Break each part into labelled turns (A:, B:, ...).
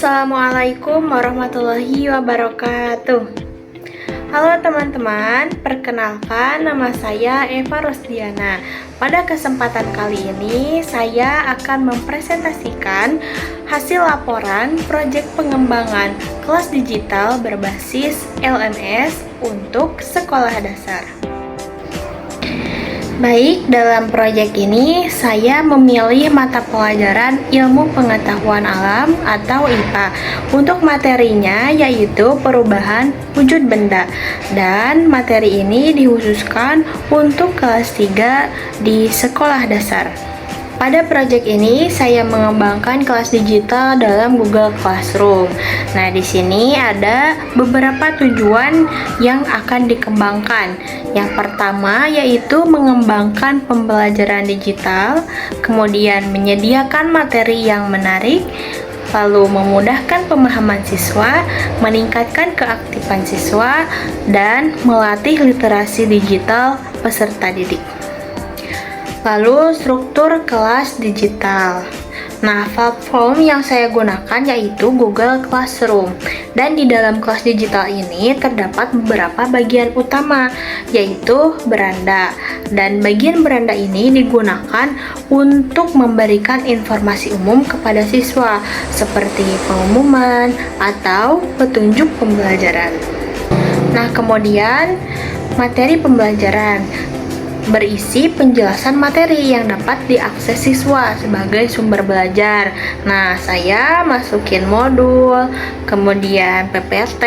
A: Assalamualaikum warahmatullahi wabarakatuh. Halo teman-teman, perkenalkan nama saya Eva Rosdiana. Pada kesempatan kali ini saya akan mempresentasikan hasil laporan proyek pengembangan kelas digital berbasis LMS untuk sekolah dasar. Baik, dalam proyek ini saya memilih mata pelajaran Ilmu Pengetahuan Alam atau IPA. Untuk materinya yaitu perubahan wujud benda, dan materi ini dikhususkan untuk kelas 3 di sekolah dasar. Pada proyek ini saya mengembangkan kelas digital dalam Google Classroom. Nah, di sini ada beberapa tujuan yang akan dikembangkan. Yang pertama yaitu mengembangkan pembelajaran digital, kemudian menyediakan materi yang menarik, lalu memudahkan pemahaman siswa, meningkatkan keaktifan siswa, dan melatih literasi digital peserta didik. Lalu struktur kelas digital. Nah, platform yang saya gunakan yaitu Google Classroom. Dan di dalam kelas digital ini terdapat beberapa bagian utama, yaitu beranda. Dan bagian beranda ini digunakan untuk memberikan informasi umum kepada siswa, seperti pengumuman atau petunjuk pembelajaran. Nah, kemudian materi pembelajaran berisi penjelasan materi yang dapat diakses siswa sebagai sumber belajar. Nah, saya masukin modul, kemudian PPT,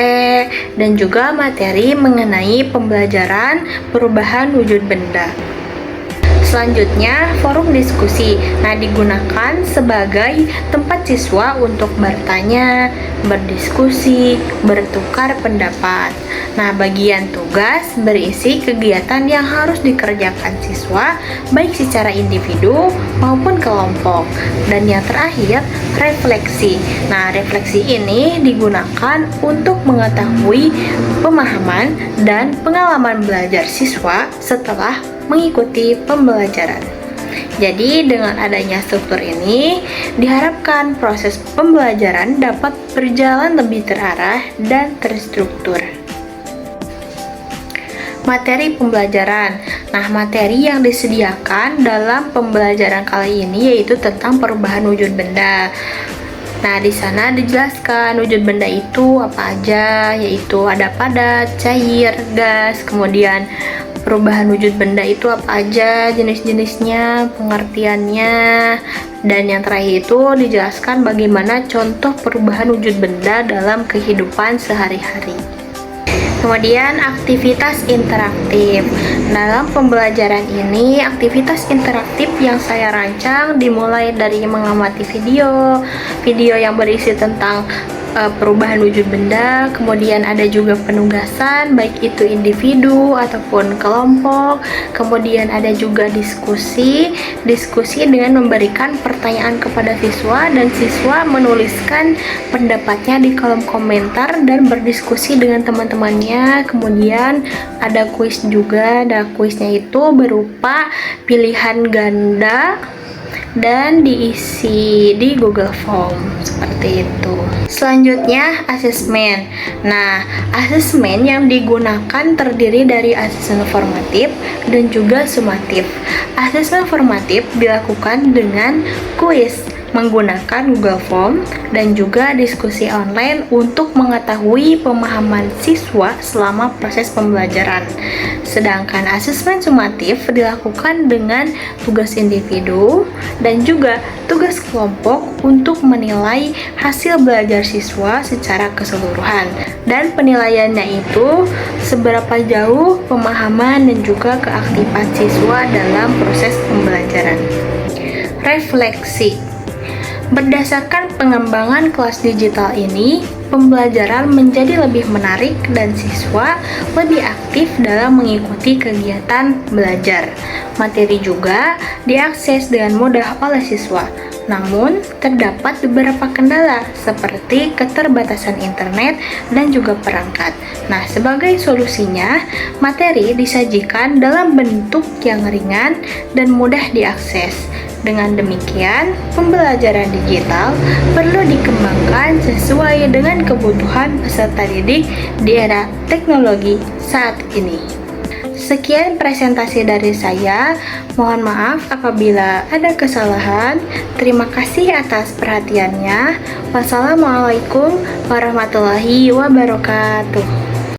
A: dan juga materi mengenai pembelajaran perubahan wujud benda. Selanjutnya, forum diskusi. Nah, digunakan sebagai tempat siswa untuk bertanya, berdiskusi, bertukar pendapat. Nah, bagian tugas berisi kegiatan yang harus dikerjakan siswa, baik secara individu maupun kelompok. Dan yang terakhir, refleksi. Nah, refleksi ini digunakan untuk mengetahui pemahaman dan pengalaman belajar siswa setelah mengikuti pembelajaran. Jadi dengan adanya struktur ini diharapkan proses pembelajaran dapat berjalan lebih terarah dan terstruktur. Materi pembelajaran. Nah, materi yang disediakan dalam pembelajaran kali ini yaitu tentang perubahan wujud benda. Nah, di sana dijelaskan wujud benda itu apa aja, yaitu ada padat, cair, gas, kemudian perubahan wujud benda itu apa aja, jenis-jenisnya, pengertiannya, dan yang terakhir itu dijelaskan bagaimana contoh perubahan wujud benda dalam kehidupan sehari-hari. Kemudian aktivitas interaktif. Dalam pembelajaran ini, aktivitas interaktif yang saya rancang dimulai dari mengamati video yang berisi tentang perubahan wujud benda, kemudian ada juga penugasan baik itu individu ataupun kelompok, kemudian ada juga diskusi dengan memberikan pertanyaan kepada siswa dan siswa menuliskan pendapatnya di kolom komentar dan berdiskusi dengan teman-temannya. Kemudian ada kuis juga, kuisnya itu berupa pilihan ganda dan diisi di Google Form seperti itu. Selanjutnya, asesmen. Nah, asesmen yang digunakan terdiri dari asesmen formatif dan juga sumatif. Asesmen formatif dilakukan dengan kuis menggunakan Google Form dan juga diskusi online untuk mengetahui pemahaman siswa selama proses pembelajaran. Sedangkan asesmen sumatif dilakukan dengan tugas individu dan juga tugas kelompok untuk menilai hasil belajar siswa secara keseluruhan. Dan penilaiannya itu seberapa jauh pemahaman dan juga keaktifan siswa dalam proses pembelajaran. Refleksi. Berdasarkan pengembangan kelas digital ini, pembelajaran menjadi lebih menarik dan siswa lebih aktif dalam mengikuti kegiatan belajar. Materi juga diakses dengan mudah oleh siswa. Namun, terdapat beberapa kendala seperti keterbatasan internet dan juga perangkat. Nah, sebagai solusinya, materi disajikan dalam bentuk yang ringan dan mudah diakses. Dengan demikian, pembelajaran digital perlu dikembangkan sesuai dengan kebutuhan peserta didik di era teknologi saat ini. Sekian presentasi dari saya. Mohon maaf apabila ada kesalahan. Terima kasih atas perhatiannya. Wassalamualaikum warahmatullahi wabarakatuh.